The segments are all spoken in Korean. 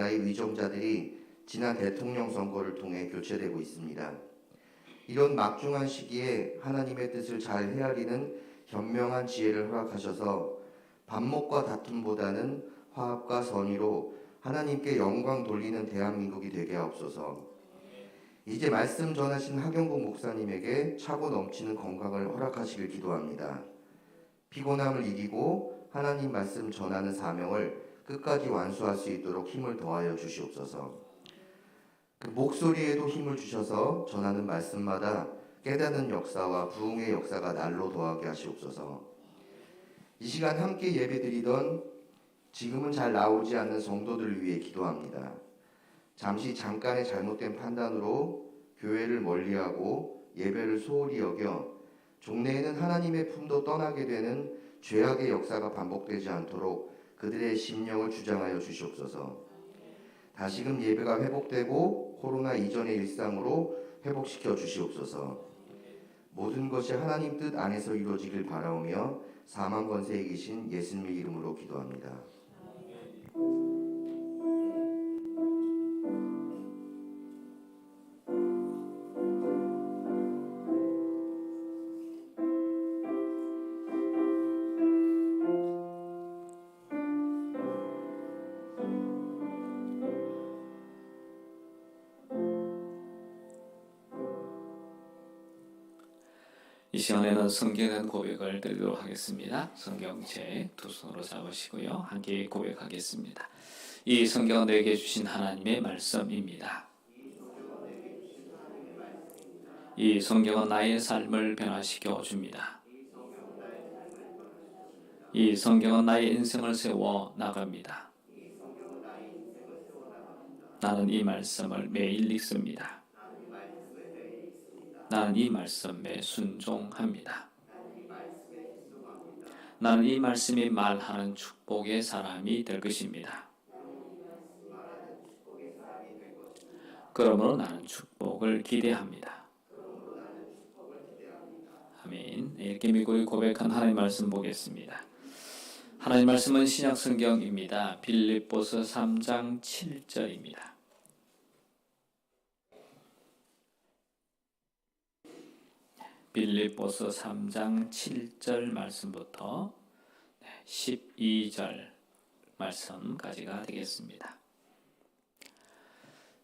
나라의 의정자들이 지난 대통령 선거를 통해 교체되고 있습니다. 이런 막중한 시기에 하나님의 뜻을 잘 헤아리는 현명한 지혜를 허락하셔서 반목과 다툼보다는 화합과 선의로 하나님께 영광 돌리는 대한민국이 되게 하옵소서. 이제 말씀 전하신 하경국 목사님에게 차고 넘치는 건강을 허락하시길 기도합니다. 피곤함을 이기고 하나님 말씀 전하는 사명을 끝까지 완수할 수 있도록 힘을 더하여 주시옵소서. 그 목소리에도 힘을 주셔서 전하는 말씀마다 깨닫는 역사와 부흥의 역사가 날로 더하게 하시옵소서. 이 시간 함께 예배드리던 지금은 잘 나오지 않는 성도들을 위해 기도합니다. 잠깐의 잘못된 판단으로 교회를 멀리하고 예배를 소홀히 여겨 종래에는 하나님의 품도 떠나게 되는 죄악의 역사가 반복되지 않도록 그들의 심령을 주장하여 주시옵소서. 다시금 예배가 회복되고 코로나 이전의 일상으로 회복시켜 주시옵소서. 모든 것이 하나님 뜻 안에서 이루어지길 바라오며 사망 권세에 계신 예수님의 이름으로 기도합니다. 이 시간에는 성경의 고백을 드리도록 하겠습니다. 성경책 두 손으로 잡으시고요. 함께 고백하겠습니다. 이 성경은 내게 주신 하나님의 말씀입니다. 이 성경은 나의 삶을 변화시켜 줍니다. 이 성경은 나의 인생을 세워 나갑니다. 나는 이 말씀을 매일 읽습니다. 나는 이 말씀에 순종합니다. 나는 이 말씀이 말하는 축복의 사람이 될 것입니다. 그러므로 나는 축복을 기대합니다. 아멘. 이렇게 믿고 고백한 하나님의 말씀 보겠습니다. 하나님의 말씀은 신약 성경입니다. 빌립보서 3장 7절입니다. 빌립보서 3장 7절 말씀부터 12절 말씀까지가 되겠습니다.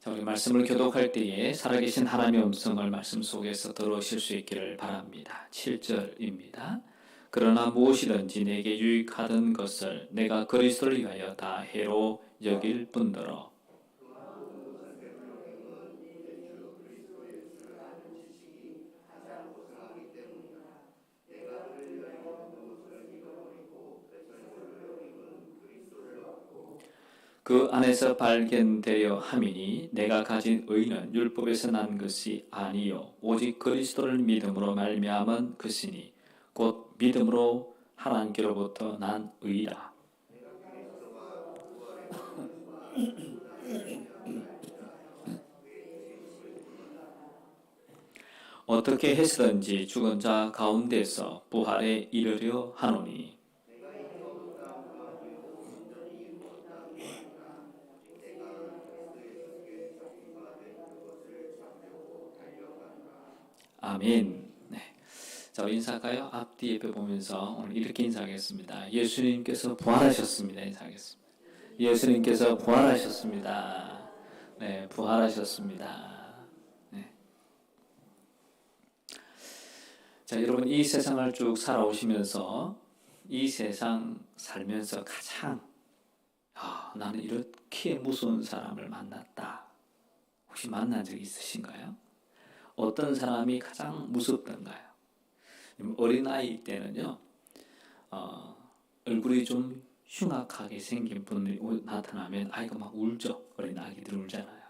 자, 우리 말씀을 교독할 때에 살아계신 하나님의 음성을 말씀 속에서 들으실 수 있기를 바랍니다. 7절입니다. 그러나 무엇이든지 내게 유익하던 것을 내가 그리스도를 위하여 다 해로 여길 뿐더러 그 안에서 발견되려 함이니 내가 가진 의는 율법에서 난 것이 아니요 오직 그리스도를 믿음으로 말미암은 것이니 곧 믿음으로 하나님께로부터 난 의라. 어떻게 해서든지 죽은 자 가운데서 부활에 이르려 하노니 아멘. 네. 자, 우리 인사할까요? 앞뒤 예배 보면서 오늘 이렇게 인사하겠습니다. 예수님께서 부활하셨습니다. 인사하겠습니다. 예수님께서 부활하셨습니다. 네, 부활하셨습니다. 네. 자, 여러분 이 세상을 쭉 살아오시면서 이 세상 살면서 가장 나는 이렇게 무서운 사람을 만났다. 혹시 만난 적 있으신가요? 어떤 사람이 가장 무섭던가요? 어린아이 때는요, 얼굴이 좀 흉악하게 생긴 분들이 나타나면 아이가 막 울죠. 어린아이들이 울잖아요.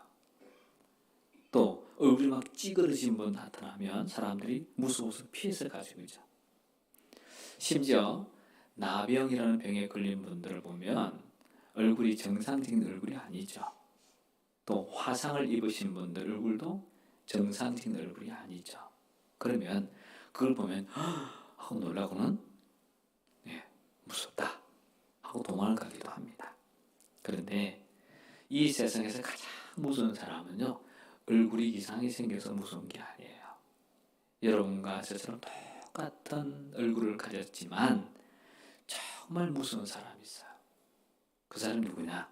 또 얼굴이 막 찌그러진 분 나타나면 사람들이 무서워서 피해서 가지고 있죠. 심지어 나병이라는 병에 걸린 분들을 보면 얼굴이 정상적인 얼굴이 아니죠. 또 화상을 입으신 분들 얼굴도 정상적인 얼굴이 아니죠. 그러면 그걸 보면 하고 놀라고는 무섭다 하고 도망을 가기도 합니다. 그런데 이 세상에서 가장 무서운 사람은요, 얼굴이 이상하게 생겨서 무서운 게 아니에요. 여러분과 저처럼 똑같은 얼굴을 가졌지만 정말 무서운 사람이 있어요. 그 사람이 누구냐?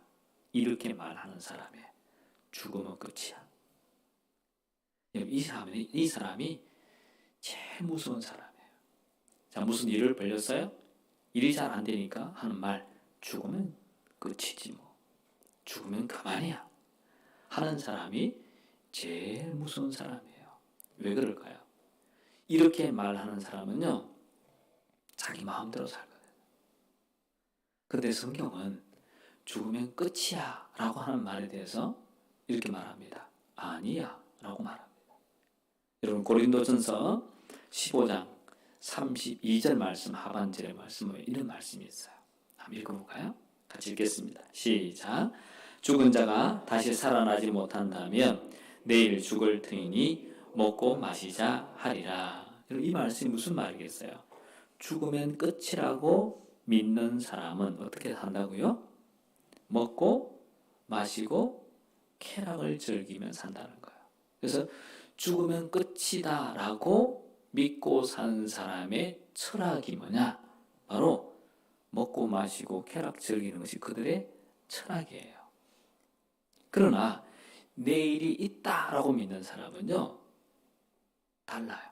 이렇게 말하는 사람이에요. 죽으면 끝이야. 이 사람이 제일 무서운 사람이에요. 자, 무슨 일을 벌렸어요? 일이 잘 안 되니까 하는 말, 죽으면 끝이지 뭐. 죽으면 그만이야. 하는 사람이 제일 무서운 사람이에요. 왜 그럴까요? 이렇게 말하는 사람은요, 자기 마음대로 살거든요. 그런데 성경은 죽으면 끝이야 라고 하는 말에 대해서 이렇게 말합니다. 아니야 라고 말합니다. 여러분, 고린도전서 15장 32절 말씀 하반절의 말씀에 이런 말씀이 있어요. 한번 읽어볼까요? 같이 읽겠습니다. 시작. 죽은 자가 다시 살아나지 못한다면 내일 죽을 터이니 먹고 마시자 하리라. 이 말씀이 무슨 말이겠어요? 죽으면 끝이라고 믿는 사람은 어떻게 산다고요? 먹고 마시고 쾌락을 즐기며 산다는 거예요. 그래서 죽으면 끝이다 라고 믿고 산 사람의 철학이 뭐냐? 바로 먹고 마시고 쾌락 즐기는 것이 그들의 철학이에요. 그러나 내일이 있다라고 믿는 사람은요, 달라요.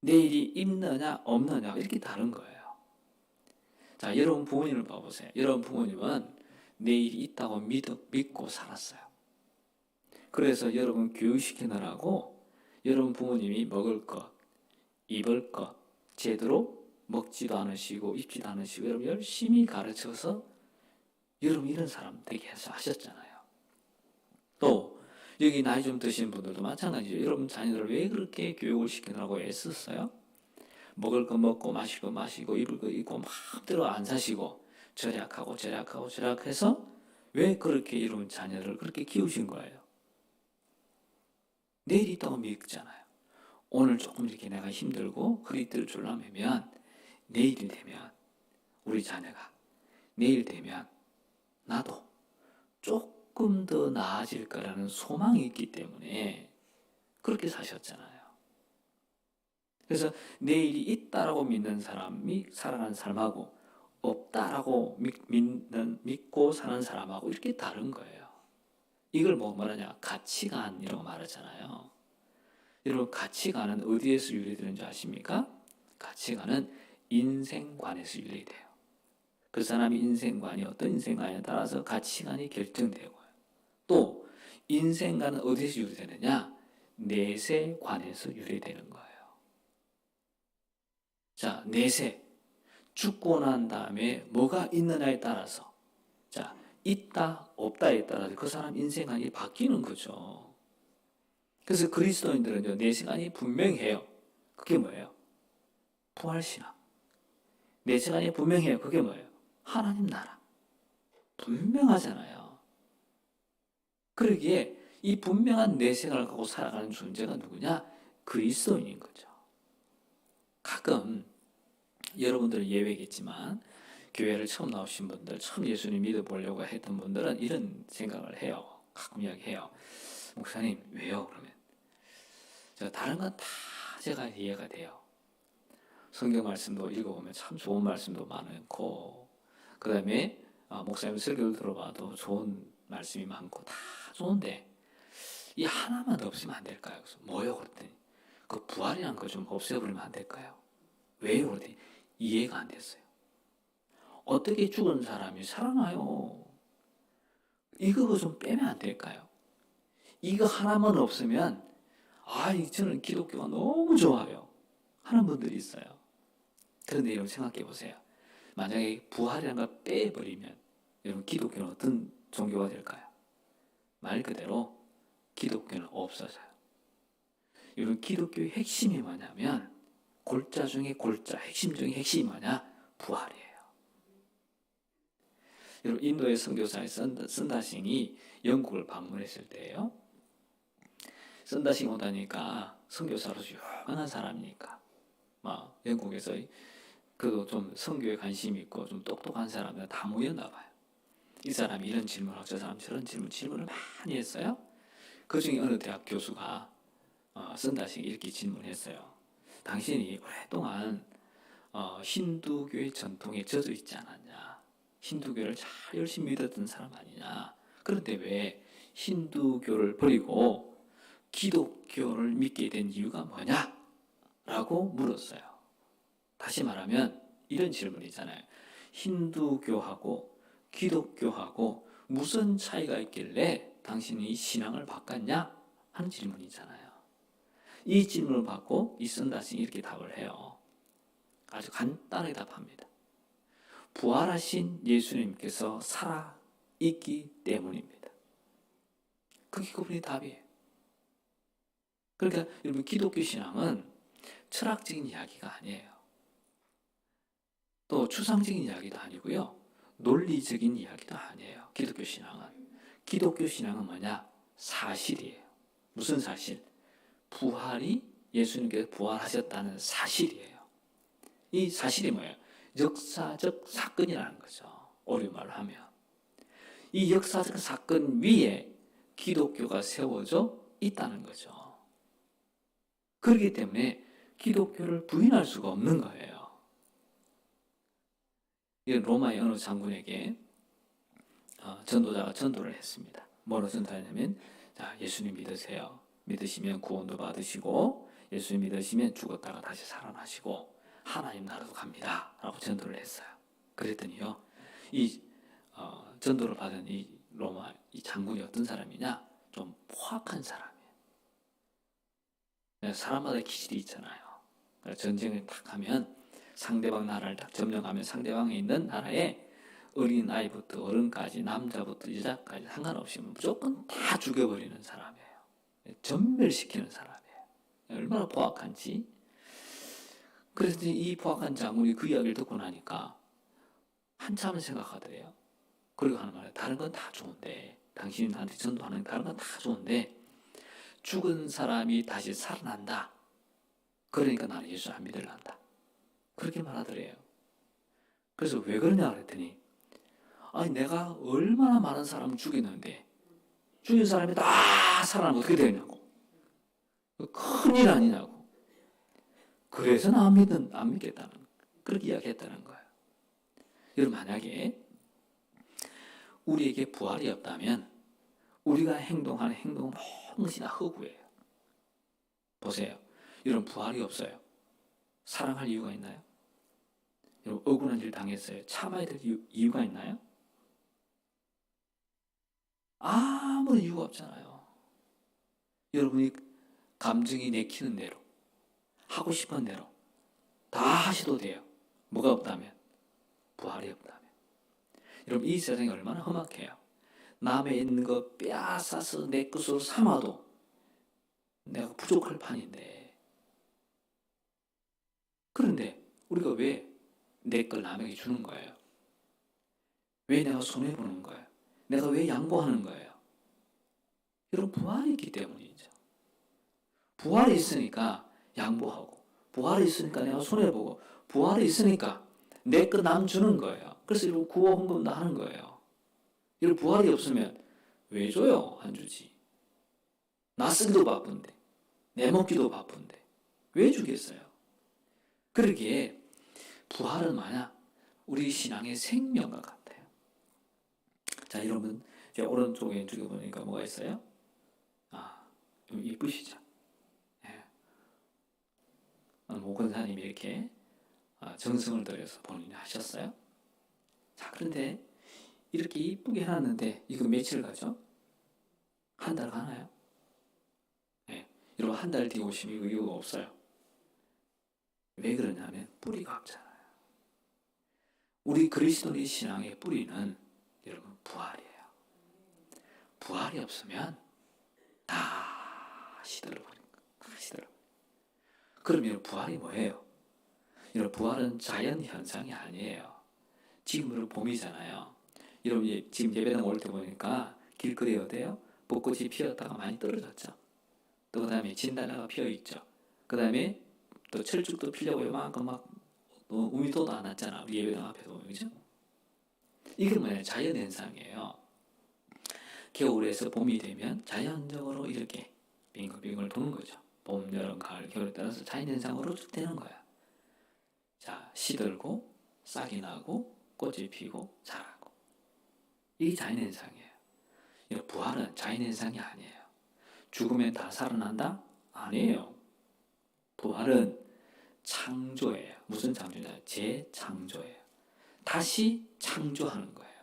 내일이 있느냐 없느냐 이렇게 다른 거예요. 자, 여러분 부모님을 봐보세요. 여러분 부모님은 내일이 있다고 믿고 살았어요. 그래서 여러분 교육시키느라고 여러분 부모님이 먹을 것, 입을 것 제대로 먹지도 않으시고 입지도 않으시고 여러분 열심히 가르쳐서 여러분 이런 사람 되게 해서 하셨잖아요. 또 여기 나이 좀 드신 분들도 마찬가지죠. 여러분 자녀들을 왜 그렇게 교육을 시키느라고 애썼어요? 먹을 거 먹고 마실 거 마시고 입을 거 입고 마음대로 안 사시고 절약해서 왜 그렇게 여러분 자녀를 그렇게 키우신 거예요? 내일이 있다고 믿잖아요. 오늘 조금 이렇게 내가 힘들고 허리띠를 졸라매면 내일이 되면 우리 자녀가 내일 되면 나도 조금 더 나아질 거라는 소망이 있기 때문에 그렇게 사셨잖아요. 그래서 내일이 있다라고 믿는 사람이 살아가는 삶하고 없다라고 믿고 사는 사람하고 이렇게 다른 거예요. 이걸 뭐냐? 가치관 이런 거 말하잖아요. 여러분 가치관은 어디에서 유래되는지 아십니까? 가치관은 인생관에서 유래돼요. 그 사람의 인생관이 어떤 인생관에 따라서 가치관이 결정되고요. 또 인생관은 어디서 유래되느냐? 내세관에서 유래되는 거예요. 자, 내세. 죽고 난 다음에 뭐가 있느냐에 따라서 자, 있다 없다에 따라서 그 사람 인생관이 바뀌는 거죠. 그래서 그리스도인들은요, 내세관이 분명해요. 그게 뭐예요? 부활신앙. 내세관이 분명해요. 그게 뭐예요? 하나님 나라. 분명하잖아요. 그러기에 이 분명한 내세관을 갖고 살아가는 존재가 누구냐? 그리스도인인 거죠. 가끔 여러분들은 예외겠지만 교회를 처음 나오신 분들, 처음 예수님 믿어보려고 했던 분들은 이런 생각을 해요. 가끔 이야기해요. 목사님 왜요? 그러면 제가 다른 건 다 제가 이해가 돼요. 성경 말씀도 읽어보면 참 좋은 말씀도 많고 그 다음에 목사님 설교를 들어봐도 좋은 말씀이 많고 다 좋은데 이 하나만 더 없으면 안 될까요? 그래서 뭐요? 그랬더니 그 부활이란 거 좀 없애버리면 안 될까요? 왜요? 그랬더니 이해가 안 됐어요. 어떻게 죽은 사람이 살아나요? 이거 좀 빼면 안 될까요? 이거 하나만 없으면 저는 기독교가 너무 좋아요 하는 분들이 있어요. 그런데 여러분 생각해 보세요. 만약에 부활이라는 걸 빼버리면 여러분 기독교는 어떤 종교가 될까요? 말 그대로 기독교는 없어져요. 여러분 기독교의 핵심이 뭐냐면 골자 중에 골자, 핵심 중에 핵심이 뭐냐? 부활이에요. 여러분 인도의 선교사의 선다싱이 영국을 방문했을 때예요. 선다싱 오다니까 선교사로서 유명한 사람이니까 막 영국에서 그도 좀 선교에 관심이 있고 좀 똑똑한 사람들 다 모였나 봐요. 이 사람이 이런 질문하고 저 사람 저런 질문을 많이 했어요. 그 중에 어느 대학 교수가 선다식 이렇게 질문했어요. 당신이 오랫동안 힌두교의 전통에 젖어 있지 않았냐? 힌두교를 잘 열심히 믿었던 사람 아니냐? 그런데 왜 힌두교를 버리고 기독교를 믿게 된 이유가 뭐냐? 라고 물었어요. 다시 말하면 이런 질문이잖아요. 힌두교하고 기독교하고 무슨 차이가 있길래 당신이 신앙을 바꿨냐? 하는 질문이잖아요. 이 질문을 받고 이 선다싱이 이렇게 답을 해요. 아주 간단하게 답합니다. 부활하신 예수님께서 살아있기 때문입니다. 그게 그분의 답이에요. 그러니까 여러분 기독교 신앙은 철학적인 이야기가 아니에요. 또 추상적인 이야기도 아니고요. 논리적인 이야기도 아니에요. 기독교 신앙은. 기독교 신앙은 뭐냐? 사실이에요. 무슨 사실? 예수님께서 부활하셨다는 사실이에요. 이 사실이 뭐예요? 역사적 사건이라는 거죠. 어려운 하면. 이 역사적 사건 위에 기독교가 세워져 있다는 거죠. 그렇기 때문에 기독교를 부인할 수가 없는 거예요. 로마의 어느 장군에게 전도자가 전도를 했습니다. 뭐로 전도하냐면 자, 예수님 믿으세요. 믿으시면 구원도 받으시고 예수님 믿으시면 죽었다가 다시 살아나시고 하나님 나라도 갑니다. 라고 전도를 했어요. 그랬더니요. 이 전도를 받은 이 로마 이 장군이 어떤 사람이냐? 좀 포악한 사람이에요. 사람마다 기질이 있잖아요. 전쟁을 딱 하면 상대방 나라를 딱 점령하면 상대방에 있는 나라에 어린 아이부터 어른까지 남자부터 여자까지 상관없이 무조건 다 죽여버리는 사람이에요. 전멸시키는 사람이에요. 얼마나 포악한지. 그래서 이 포악한 장군이 그 이야기를 듣고 나니까 한참을 생각하더래요. 그리고 하는 말이에요. 다른 건 다 좋은데 당신이 나한테 전도하는 다른 건 다 좋은데 죽은 사람이 다시 살아난다. 그러니까 나는 예수 안 믿으란다. 그렇게 말하더래요. 그래서 왜 그러냐 그랬더니 아니 내가 얼마나 많은 사람을 죽였는데 죽인 사람이 다 살아나면 어떻게 되냐고. 큰일 아니냐고. 그래서 나 안 믿겠다는 그렇게 이야기했다는 거예요. 여러분 만약에 우리에게 부활이 없다면 우리가 행동하는 행동은 모든 것이 다 허구예요. 보세요. 여러분 부활이 없어요. 사랑할 이유가 있나요? 여러분 억울한 일 당했어요. 참아야 될 이유가 있나요? 아무런 이유가 없잖아요. 여러분이 감정이 내키는 대로 하고 싶은 대로 다 하셔도 돼요. 뭐가 없다면? 부활이 없다면. 여러분 이 세상이 얼마나 험악해요. 남의 있는 거 빼앗아서 내 것으로 삼아도 내가 부족할 판인데 그런데 우리가 왜 내 걸 남에게 주는 거예요? 왜 내가 손해보는 거예요? 내가 왜 양보하는 거예요? 여러분 부활이 있기 때문이죠. 부활이 있으니까 양보하고 부활이 있으니까 내가 손해보고 부활이 있으니까 내 거 남 주는 거예요. 그래서 이런 구호 헌금도 하는 거예요. 이런 부활이 없으면 왜 줘요? 안 주지. 나 쓰기도 바쁜데 내 먹기도 바쁜데 왜 주겠어요? 그러기에 부활은 만약 우리 신앙의 생명과 같아요. 자 여러분 제 오른쪽에 왼쪽에 보니까 뭐가 있어요? 좀 이쁘시죠? 예. 목원사님이 이렇게 정성을 들여서 본인이 하셨어요. 자 그런데 이렇게 이쁘게 해놨는데 이거 며칠 가죠? 한 달 가나요? 네. 여러분 한 달 뒤에 오시면 이유가 없어요. 왜 그러냐면 뿌리가 없잖아요. 우리 그리스도의 신앙의 뿌리는 여러분 부활이에요. 부활이 없으면 다 시들어버린 거예요. 다 시들어. 그러면 부활이 뭐예요? 여러분 부활은 자연 현상이 아니에요. 지금 여러분 봄이잖아요. 여러분 지금 예배당 올 때 보니까 길거리에 어때요? 벚꽃이 피었다가 많이 떨어졌죠. 또 그 다음에 진달래가 피어있죠. 그 다음에 또 철쭉도 피려고 요만큼 막 우미도도 안 왔잖아. 우리 예배당 앞에도 그죠? 이게 뭐냐? 자연현상이에요. 겨울에서 봄이 되면 자연적으로 이렇게 빙글빙글 도는 거죠. 봄, 여름, 가을, 겨울에 따라서 자연현상으로 쭉 되는 거야. 자, 시들고 싹이 나고 꽃이 피고 자라고. 이게 자연현상이에요. 부활은 자연현상이 아니에요. 죽으면 다 살아난다? 아니에요. 부활은 창조예요. 무슨 창조냐? 재창조예요. 다시 창조하는 거예요.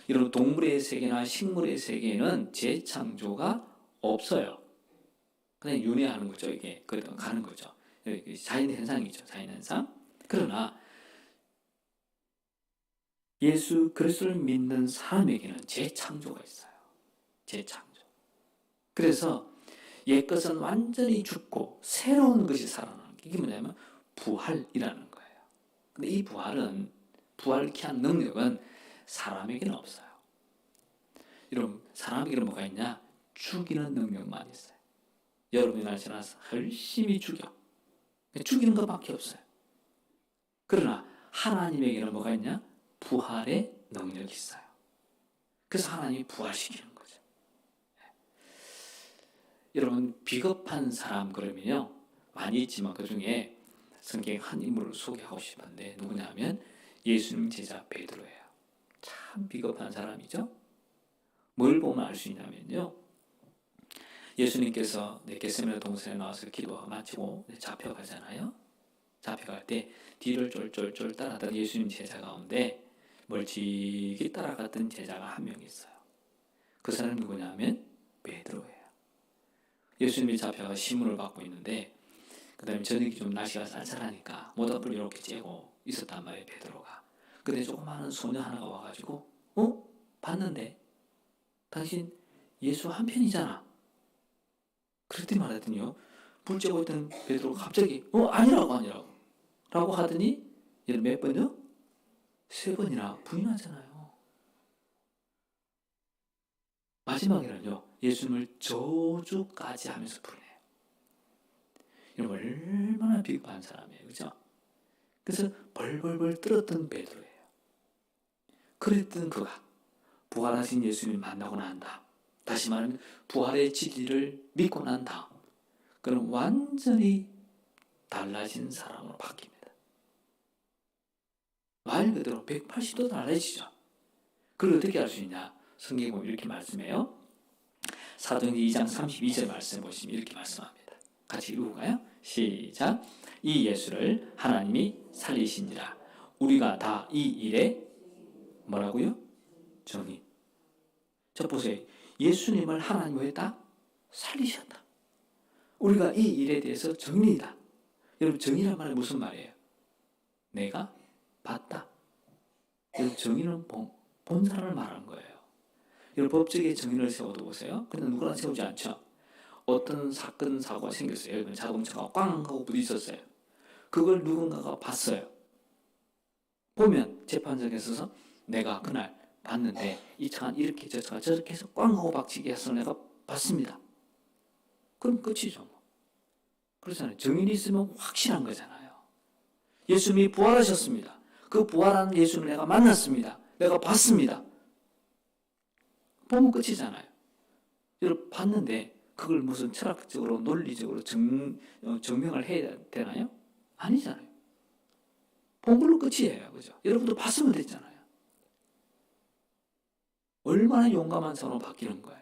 이런 동물의 세계나 식물의 세계에는 재창조가 없어요. 그냥 윤회하는 거죠. 이게 그래도 가는 거죠. 자연현상이죠. 자연현상. 그러나 예수 그리스도를 믿는 사람에게는 재창조가 있어요. 재창조. 그래서 옛것은 완전히 죽고 새로운 것이 살아나는 게 이게 뭐냐면 부활이라는 거예요. 근데 이 부활은 부활케 한 능력은 사람에게는 없어요. 여러분 사람에게는 뭐가 있냐? 죽이는 능력만 있어요. 여러분이 날 지나서 열심히 죽여. 죽이는 것밖에 없어요. 그러나 하나님에게는 뭐가 있냐? 부활의 능력이 있어요. 그래서 하나님이 부활시키는 거죠. 여러분 비겁한 사람 그러면요 많이 있지만 그 중에 성경에 한 인물을 소개하고 싶은데 누구냐면 예수님 제자 베드로예요. 참 비겁한 사람이죠. 뭘 보면 알 수 있냐면요. 예수님께서 겟세마네 동산에 나와서 기도 마치고 잡혀가잖아요. 잡혀갈 때 뒤를 쫄쫄쫄 따라다니던 예수님 제자 가운데 멀찍이 따라갔던 제자가 한 명 있어요. 그 사람이 누구냐면 베드로예요. 예수님이 잡혀가 시문을 받고 있는데 그 다음에 저녁이 좀 날씨가 쌀쌀하니까 모닥불 이렇게 쬐고 있었단 말이에요. 베드로가. 근데 조그마한 소녀 하나가 와가지고 봤는데 당신 예수 한 편이잖아. 그랬더니 말하더니요. 불 쬐고 있던 베드로가 갑자기 아니라고 라고 하더니 얘는 몇 번이요? 3번이나 부인하잖아요. 마지막에는요. 예수님을 저주까지 하면서 부르네요. 이런 얼마나 비겁한 사람이에요. 그죠? 그래서 벌벌벌 떨었던 베드로예요. 그랬던 그가 부활하신 예수님을 만나고 난 다음 다시 말하면 부활의 진리를 믿고 난 다음 그는 완전히 달라진 사람으로 바뀝니다. 말 그대로 180도 달라지죠. 그걸 어떻게 알 수 있냐? 성경에 보면 이렇게 말씀해요. 사도행전 2장 32절 말씀 보시면 이렇게 말씀합니다. 같이 읽어볼까요? 시작. 이 예수를 하나님이 살리신지라 우리가 다 이 일에 뭐라고요? 정의. 자 보세요. 예수님을 하나님이 왜 다 살리셨다. 우리가 이 일에 대해서 정의다. 여러분 정의란 말은 무슨 말이에요? 내가 봤다. 여러분 정의는 본 사람을 말하는 거예요. 여러분 법적인 정의를 세워도 보세요. 근데 누구나 세우지 않죠. 어떤 사건 사고가 생겼어요. 여러분 자동차가 꽝 하고 부딪혔어요. 그걸 누군가가 봤어요. 보면 재판장에 서서 내가 그날 봤는데 이 차가 이렇게 저 차가 저렇게 해서 꽝 하고 박치기 해서 내가 봤습니다. 그럼 끝이죠. 그렇잖아요. 정인이 있으면 확실한 거잖아요. 예수님이 부활하셨습니다. 그 부활한 예수님을 내가 만났습니다. 내가 봤습니다. 보면 끝이잖아요. 여러분 봤는데 그걸 무슨 철학적으로 논리적으로 증명을 해야 되나요? 아니잖아요. 본 걸로 끝이에요. 그죠? 여러분도 봤으면 됐잖아요. 얼마나 용감한 사람으로 바뀌는 거예요.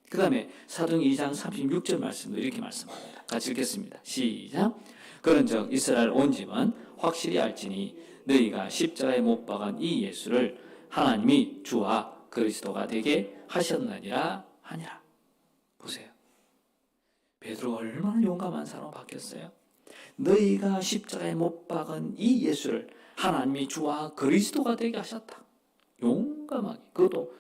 그 다음에 사도행전 2장 36절 말씀도 이렇게 말씀합니다. 같이 읽겠습니다. 시작. 그런즉 이스라엘 온 집은 확실히 알지니 너희가 십자가에 못 박은 이 예수를 하나님이 주와 그리스도가 되게 하셨느니라 하니라. 보세요. 베드로가 얼마나 용감한 사람으로 바뀌었어요. 너희가 십자가에 못 박은 이 예수를 하나님이 주와 그리스도가 되게 하셨다. 용감하게. 그것도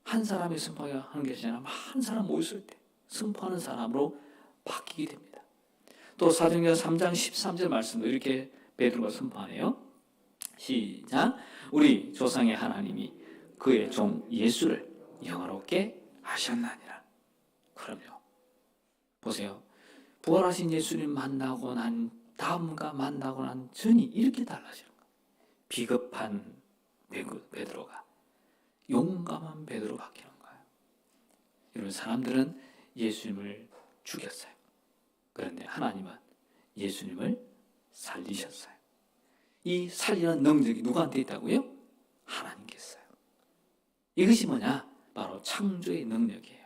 한 사람이 선포하는 것이 아니라 한 사람 모였을 때 선포하는 사람으로 바뀌게 됩니다. 또 사도행전 3장 13절 말씀도 이렇게 베드로가 선포하네요. 시작. 우리 조상의 하나님이 그의 종 예수를 영화롭게 하셨나니라. 그럼요. 보세요. 부활하신 예수님 만나고 난 다음과 만나고 난 전이 이렇게 달라지는 거예요. 비겁한 베드로가 용감한 베드로 바뀌는 거예요. 이런 사람들은 예수님을 죽였어요. 그런데 하나님은 예수님을 살리셨어요. 이 살리는 능력이 누구한테 있다고요? 하나님께 있어요. 이것이 뭐냐? 바로 창조의 능력이에요.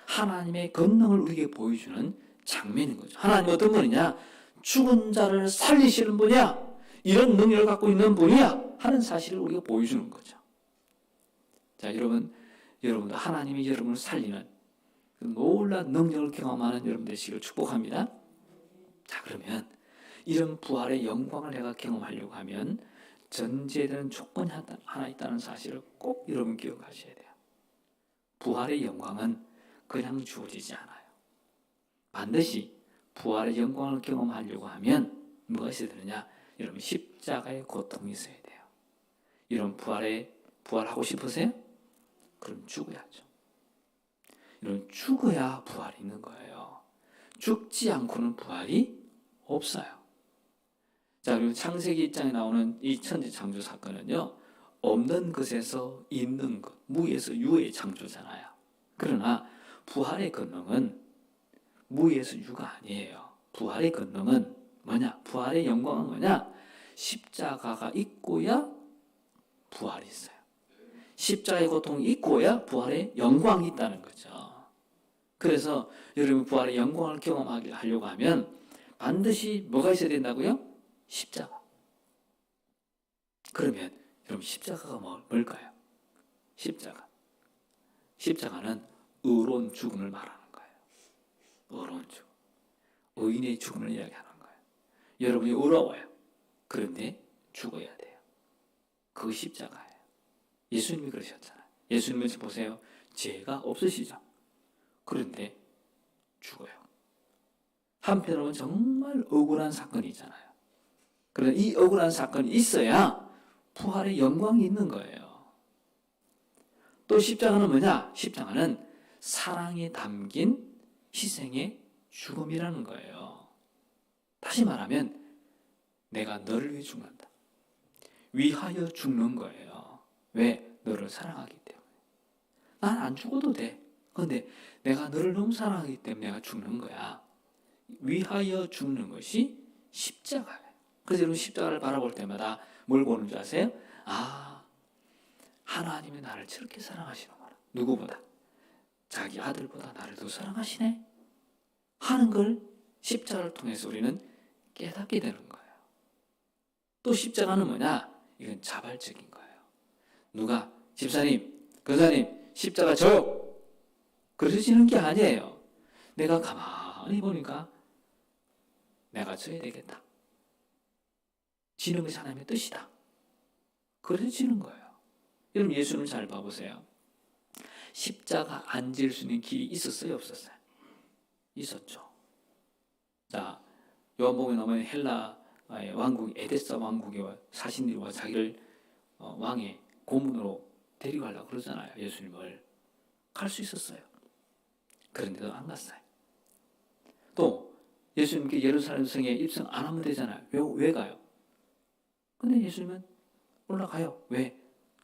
하나님의 권능을 우리에게 보여주는 장면인 거죠. 하나님 어떤 분이냐? 죽은 자를 살리시는 분이야. 이런 능력을 갖고 있는 분이야. 하는 사실을 우리가 보여주는 거죠. 자, 여러분도 하나님이 여러분을 살리는 그 놀라운 능력을 경험하는 여러분 되시길 축복합니다. 자, 그러면 이런 부활의 영광을 내가 경험하려고 하면 전제되는 조건이 하나 있다는 사실을 꼭 여러분 기억하셔야 돼요. 부활의 영광은 그냥 주어지지 않아요. 반드시 부활의 영광을 경험하려고 하면 뭐가 있어야 되느냐? 여러분 십자가의 고통이 있어야 돼요. 이런 부활하고 싶으세요? 그럼 죽어야죠. 이런 죽어야 부활이 있는 거예요. 죽지 않고는 부활이 없어요. 자, 그리고 창세기 1장에 나오는 이 천지 창조 사건은요, 없는 것에서 있는 것, 무에서 유의 창조잖아요. 그러나 부활의 권능은 무에서 유가 아니에요. 부활의 권능은 뭐냐? 부활의 영광은 뭐냐? 십자가가 있고야 부활이 있어요. 십자가의 고통이 있고야 부활의 영광이 있다는 거죠. 그래서 여러분 부활의 영광을 경험하려고 하면 반드시 뭐가 있어야 된다고요? 십자가. 그러면 여러분 십자가가 뭘까요? 십자가는 의로운 죽음을 말하는 거예요. 의로운 죽음. 의인의 죽음을 이야기하는 거예요. 여러분이 의로워요. 그런데 죽어야 돼요. 그거 십자가예요. 예수님이 그러셨잖아요. 예수님을 보세요. 죄가 없으시죠. 그런데 죽어요. 한편으로는 정말 억울한 사건이잖아요. 그런데 이 억울한 사건이 있어야 부활의 영광이 있는 거예요. 또 십자가는 뭐냐? 십자가는 사랑에 담긴 희생의 죽음이라는 거예요. 다시 말하면 내가 너를 위해 죽는다. 위하여 죽는 거예요. 왜? 너를 사랑하기 때문에. 난 안 죽어도 돼. 그런데 내가 너를 너무 사랑하기 때문에 내가 죽는 거야. 위하여 죽는 것이 십자가예요. 그래서 여러분 십자가를 바라볼 때마다 뭘 보는 줄 아세요? 아, 하나님이 나를 저렇게 사랑하시는구나. 누구보다? 자기 아들보다 나를 더 사랑하시네? 하는 걸 십자가를 통해서 우리는 깨닫게 되는 거예요. 또 십자가는 뭐냐? 이건 자발적인 거예요. 누가? 집사님, 권사님, 십자가 져요! 그러시는 게 아니에요. 내가 가만히 보니까 내가 져야 되겠다. 지는 것이 하나님의 뜻이다. 그래서 지는 거예요. 여러분 예수님을 잘 봐보세요. 십자가 안 질 수 있는 길이 있었어요? 없었어요? 있었죠. 자, 요한복음에 나오면 헬라 왕국 에데사 왕국의 사신들이 와 자기를 왕의 고문으로 데리고 가려고 그러잖아요. 예수님을. 갈 수 있었어요. 그런데도 안 갔어요. 또 예수님께 예루살렘 성에 입성 안 하면 되잖아요. 왜 가요? 근데 예수님은 올라가요. 왜?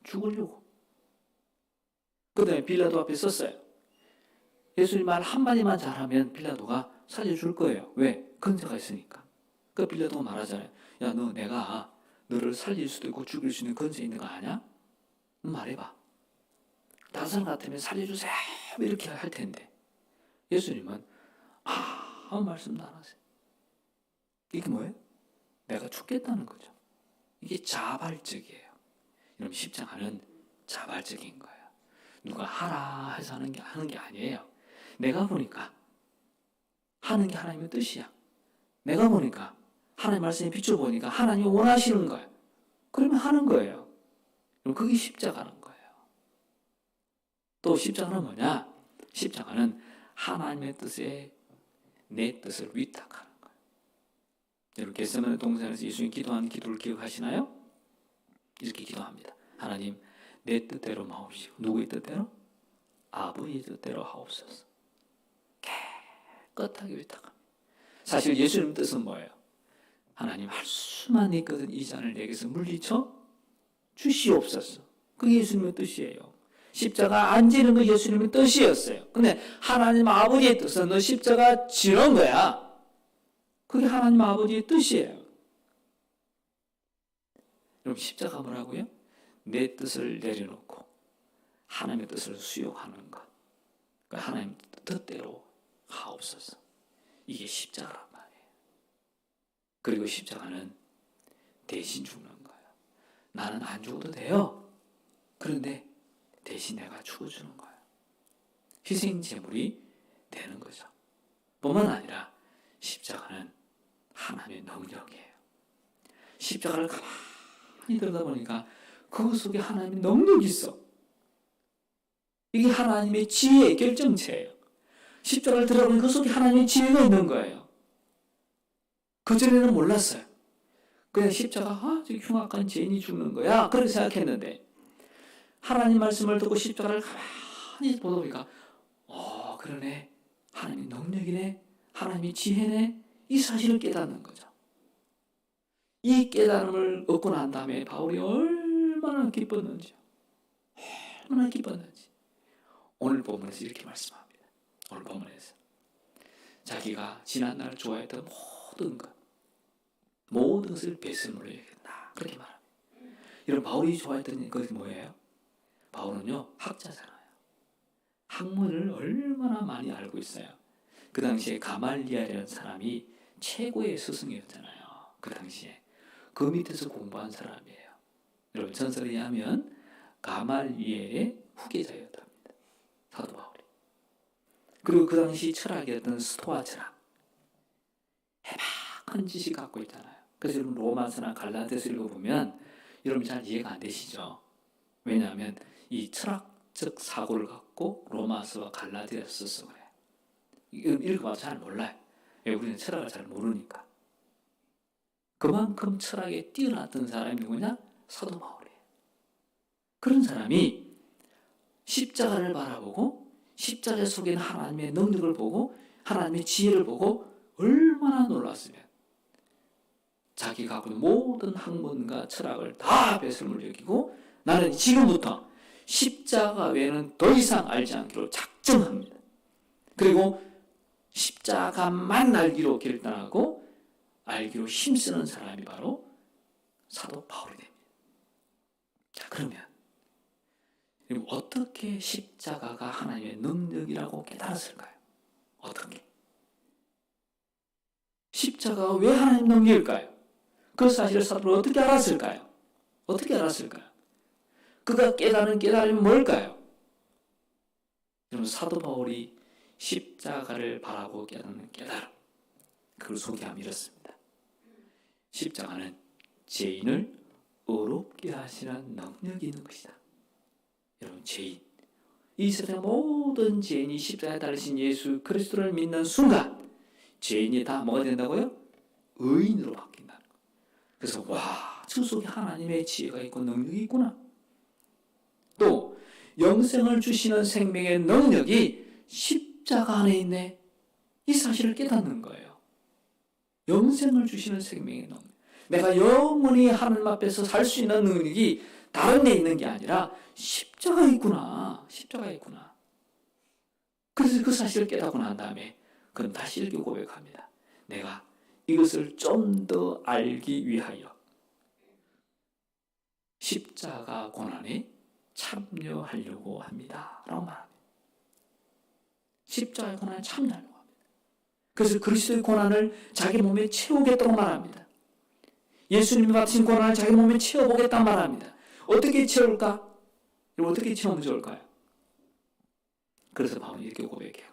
죽으려고. 그 다음에 빌라도 앞에 섰어요. 예수님 말 한마디만 잘하면 빌라도가 살려줄 거예요. 왜? 근세가 있으니까. 그 빌라도가 말하잖아요. 야, 내가 너를 살릴 수도 있고 죽일 수 있는 근세 있는 거 아냐? 말해봐. 다른 사람 같으면 살려주세요. 이렇게 할 텐데. 예수님은 아무 말씀도 안 하세요. 이게 뭐예요? 내가 죽겠다는 거죠. 이게 자발적이에요. 여러분 십자가는 자발적인 거예요. 누가 하라 해서 하는 게 아니에요. 내가 보니까 하는 게 하나님의 뜻이야. 내가 보니까 하나님 말씀에 빛을 보니까 하나님이 원하시는 거예요. 그러면 하는 거예요. 그럼 그게 십자가는 거예요. 또 십자가는 뭐냐? 십자가는 하나님의 뜻에 내 뜻을 위탁하는 거예요. 여러분 겟세마네 동산에서 예수님이 기도한 기도를 기억하시나요? 이렇게 기도합니다. 하나님 내 뜻대로 마옵시고 누구의 뜻대로? 아버지의 뜻대로 하옵소서. 깨끗하게 위탁합니다. 사실 예수님 뜻은 뭐예요? 하나님 할 수만 있거든 이 잔을 내게서 물리쳐 주시옵소서. 그게 예수님의 뜻이에요. 십자가 안 지는 거 예수님의 뜻이었어요. 근데 하나님 아버지의 뜻은 너 십자가 지는 거야. 그게 하나님 아버지의 뜻이에요. 여러분 십자가 뭐라고요? 내 뜻을 내려놓고 하나님의 뜻을 수용하는 것. 그러니까 하나님 뜻대로 하옵소서. 이게 십자가란 말이에요. 그리고 십자가는 대신 죽는 거예요. 나는 안 죽어도 돼요. 그런데 대신 내가 죽어주는 거예요. 희생 제물이 되는 거죠. 뿐만 아니라 십자가는 하나님의 능력이에요. 십자가를 가만히 들여다보니까 그 속에 하나님의 능력이 있어. 이게 하나님의 지혜의 결정체예요. 십자가를 들여다보니 그 속에 하나님의 지혜가 있는 거예요. 그전에는 몰랐어요. 그냥 십자가, 저 흉악한 죄인이 죽는 거야. 그렇게 생각했는데 하나님 말씀을 듣고 십자가를 가만히 보다 보니까 그러네. 하나님의 능력이네. 하나님의 지혜네. 이 사실을 깨닫는 거죠. 이 깨달음을 얻고 난 다음에 바울이 얼마나 기뻤는지 오늘 본문에서 이렇게 말씀합니다. 오늘 본문에서 자기가 지난날 좋아했던 모든 것을 배설물로 여긴다. 그렇게 말합니다. 이런 바울이 좋아했던 것이 뭐예요? 바울은요 학자잖아요. 학문을 얼마나 많이 알고 있어요. 그 당시에 가말리엘이라는 사람이 최고의 스승이었잖아요. 그 당시에 그 밑에서 공부한 사람이에요. 여러분 전설에 의하면 가말리엘의 후계자였답니다. 사도 바울이. 그리고 그 당시 철학이었던 스토아 철학. 해박한 지식 갖고 있잖아요. 그래서 여러분 로마서나 갈라디아서 읽어보면 여러분 잘 이해가 안 되시죠? 왜냐하면 이 철학적 사고를 갖고 로마서와 갈라디아서 써서 그래요. 읽어봐도 잘 몰라요. 왜? 우리는 철학을 잘 모르니까. 그만큼 철학에 뛰어났던 사람이 누구냐? 사도 바울이에요. 그런 사람이 십자가를 바라보고 십자가 속에 있는 하나님의 능력을 보고 하나님의 지혜를 보고 얼마나 놀랐으면 자기가 갖고 있는 모든 학문과 철학을 다 배설물로 여기고 나는 지금부터 십자가 외에는 더 이상 알지 않기로 작정합니다. 그리고 십자가만 알기로 결단하고 알기로 힘쓰는 사람이 바로 사도 바울이 됩니다. 자, 그러면 어떻게 십자가가 하나님의 능력이라고 깨달았을까요? 어떻게? 십자가가 왜 하나님 능력일까요? 그 사실을 사도는 어떻게 알았을까요? 어떻게 알았을까요? 그가 깨달은 깨달음이 뭘까요? 여러분 사도 바울이 십자가를 바라고 깨닫는 깨달음, 그걸 소개하면 이렇습니다. 십자가는 죄인을 의롭게 하시는 능력이 있는 것이다. 여러분 죄인, 이 세상 모든 죄인이 십자가에 달리신 예수 그리스도를 믿는 순간 죄인이 다 뭐가 된다고요? 의인으로 바뀐다는 거예요. 그래서 저 속에 하나님의 지혜가 있고 능력이 있구나. 또 영생을 주시는 생명의 능력이 십자가 안에 있네. 이 사실을 깨닫는 거예요. 영생을 주시는 생명의 능력. 내가 영원히 하나님 앞에서 살 수 있는 능력이 다른 데 있는 게 아니라 십자가에 있구나. 십자가에 있구나. 그래서 그 사실을 깨닫고 난 다음에 그는 다시 이렇게 고백합니다. 내가 이것을 좀 더 알기 위하여 십자가 고난에 참여하려고 합니다. 라고 말합니다. 십자가의 고난에 참여하려고 합니다. 그래서 그리스도의 고난을 자기 몸에 채우겠다고 말합니다. 예수님이 받으신 고난을 자기 몸에 채워보겠다고 말합니다. 어떻게 채울까? 어떻게 채우면 좋을까요? 그래서 바울이 이렇게 고백해요.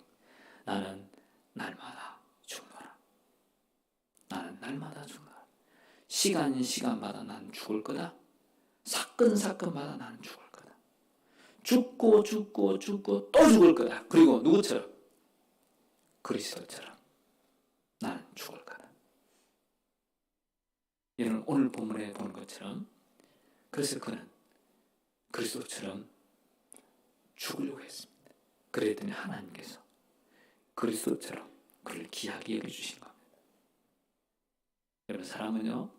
나는 날마다 죽노라. 나는 날마다 죽노라. 시간마다 나는 죽을 거다. 사건마다 나는 죽을 거다. 죽고 또 죽을 거다. 그리고 누구처럼? 그리스도처럼 나는 죽을 거다. 여러분 오늘 본문에 보는 것처럼 그래서 그는 그리스도처럼 죽으려고 했습니다. 그랬더니 하나님께서 그리스도처럼 그를 귀하게 여겨주신 겁니다. 여러분 사람은요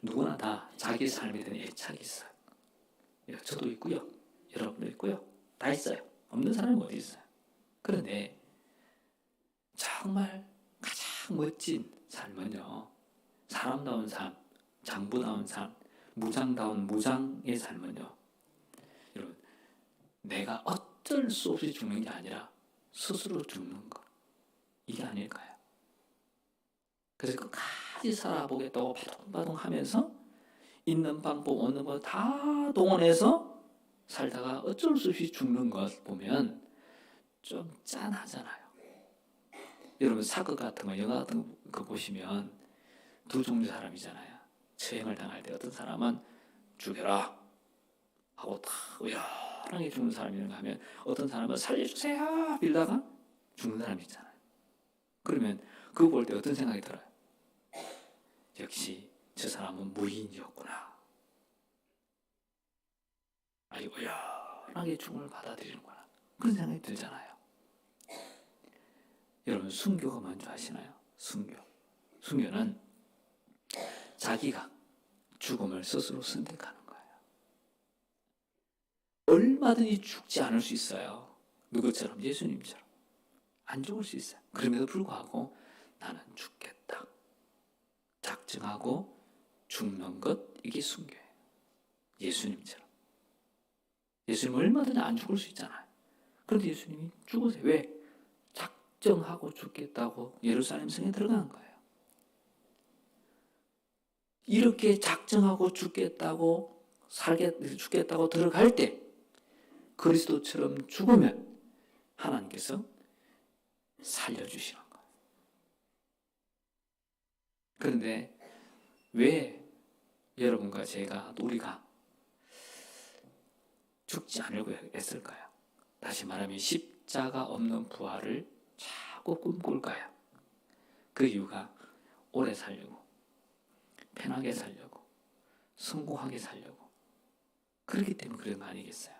누구나 다 자기 삶에 대한 애착이 있어요. 저도 있고요. 여러분도 있고요. 다 있어요. 없는 사람이 어디 있어요. 그런데 정말 가장 멋진 삶은요. 사람다운 삶, 장부다운 삶, 무장다운 무장의 삶은요. 여러분, 내가 어쩔 수 없이 죽는 게 아니라 스스로 죽는 것. 이게 아닐까요? 그래서 끝까지 살아보겠다고 바둥바둥 하면서 있는 방법, 없는 법 다 동원해서 살다가 어쩔 수 없이 죽는 것 보면 좀 짠하잖아요. 여러분 사극 같은 거, 영화 같은 거 보시면 두 종류 사람이잖아요. 처형을 당할 때 어떤 사람은 죽여라 하고 다 의연하게 죽는 사람이 있는가 하면 어떤 사람은 살려주세요 빌다가 죽는 사람이 있잖아요. 그러면 그거 볼 때 어떤 생각이 들어요? 역시 저 사람은 무인이었구나. 아주 의연하게 죽음을 받아들이는구나. 그런 생각이 들잖아요. 여러분 순교가 뭔지 아시나요? 순교는 자기가 죽음을 스스로 선택하는 거예요. 얼마든지 죽지 않을 수 있어요. 누구처럼? 예수님처럼. 안 죽을 수 있어요. 그럼에도 불구하고 나는 죽겠다. 작정하고 죽는 것, 이게 순교예요. 예수님처럼. 예수님 얼마든지 안 죽을 수 있잖아요. 그런데 예수님이 죽으세요. 왜? 작정하고 죽겠다고 예루살렘 성에 들어간 거예요. 이렇게 작정하고 죽겠다고 죽겠다고 들어갈 때 그리스도처럼 죽으면 하나님께서 살려주시는 거예요. 그런데 왜 여러분과 제가 우리가 죽지 않으려고 했을까요? 다시 말하면 십자가 없는 부활을 자꾸 꿈꿀까요? 그 이유가 오래 살려고, 편하게 살려고, 성공하게 살려고, 그렇기 때문에 그런 거 아니겠어요?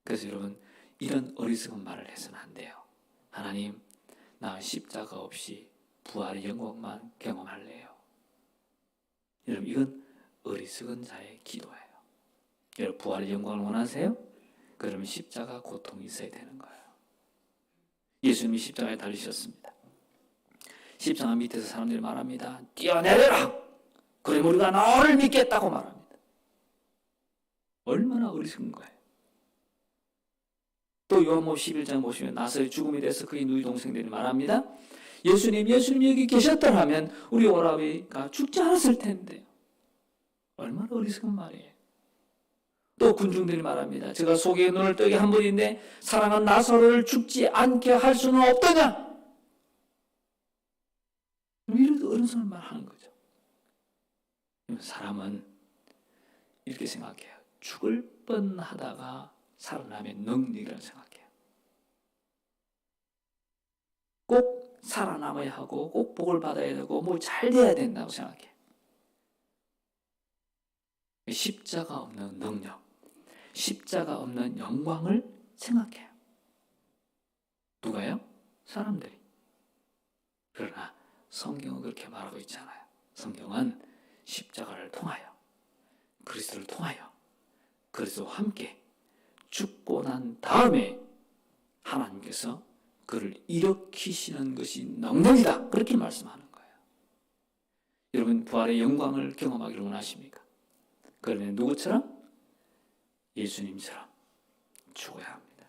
그래서 여러분 이런 어리석은 말을 해서는 안 돼요. 하나님, 나 십자가 없이 부활의 영광만 경험할래요. 여러분 이건 어리석은 자의 기도예요. 여러분 부활의 영광을 원하세요? 그러면 십자가 고통이 있어야 되는 거예요. 예수님이 십자가에 달리셨습니다. 십자가 밑에서 사람들이 말합니다. 뛰어내려라! 그럼 우리가 너를 믿겠다고 말합니다. 얼마나 어리석은 거예요. 또 요한복음 11장 보시면 나사로의 죽음에 대해서 그의 누이 동생들이 말합니다. 예수님 여기 계셨더라면 우리 오라비가 죽지 않았을 텐데. 얼마나 어리석은 말이에요. 또 군중들이 말합니다. 제가 속에 눈을 뜨게 한 분인데 사랑한 나사로를 죽지 않게 할 수는 없더냐? 이런 어른스러운 말 하는 거죠. 사람은 이렇게 생각해요. 죽을 뻔하다가 살아나면 능력이라고 생각해요. 꼭 살아남아야 하고 꼭 복을 받아야 되고 뭐 잘 돼야 된다고 생각해요. 십자가 없는 능력, 십자가 없는 영광을 생각해요. 누가요? 사람들이. 그러나 성경은 그렇게 말하고 있잖아요. 성경은 십자가를 통하여 그리스도를 통하여 그리스도와 함께 죽고 난 다음에 하나님께서 그를 일으키시는 것이 능력이다. 그렇게 말씀하는 거예요. 여러분 부활의 영광을 경험하기를 원하십니까? 그러면 누구처럼? 예수님처럼 죽어야 합니다.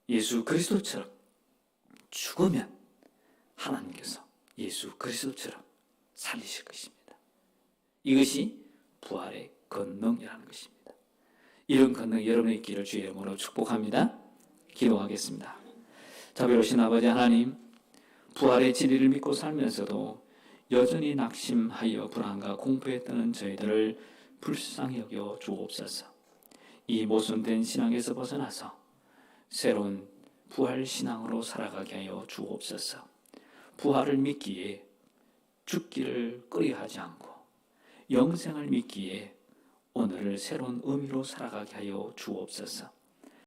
예수 그리스도처럼 죽으면 하나님께서 예수 그리스도처럼 살리실 것입니다. 이것이 부활의 권능이라는 것입니다. 이런 권능 여러분의 있기를 주의 이름으로 축복합니다. 기도하겠습니다. 자비로우신 아버지 하나님, 부활의 진리를 믿고 살면서도 여전히 낙심하여 불안과 공포에 떠는 저희들을 불쌍히 여겨 주옵소서. 이 모순된 신앙에서 벗어나서 새로운 부활 신앙으로 살아가게 하여 주옵소서. 부활을 믿기에 죽기를 꺼려하지 않고 영생을 믿기에 오늘을 새로운 의미로 살아가게 하여 주옵소서.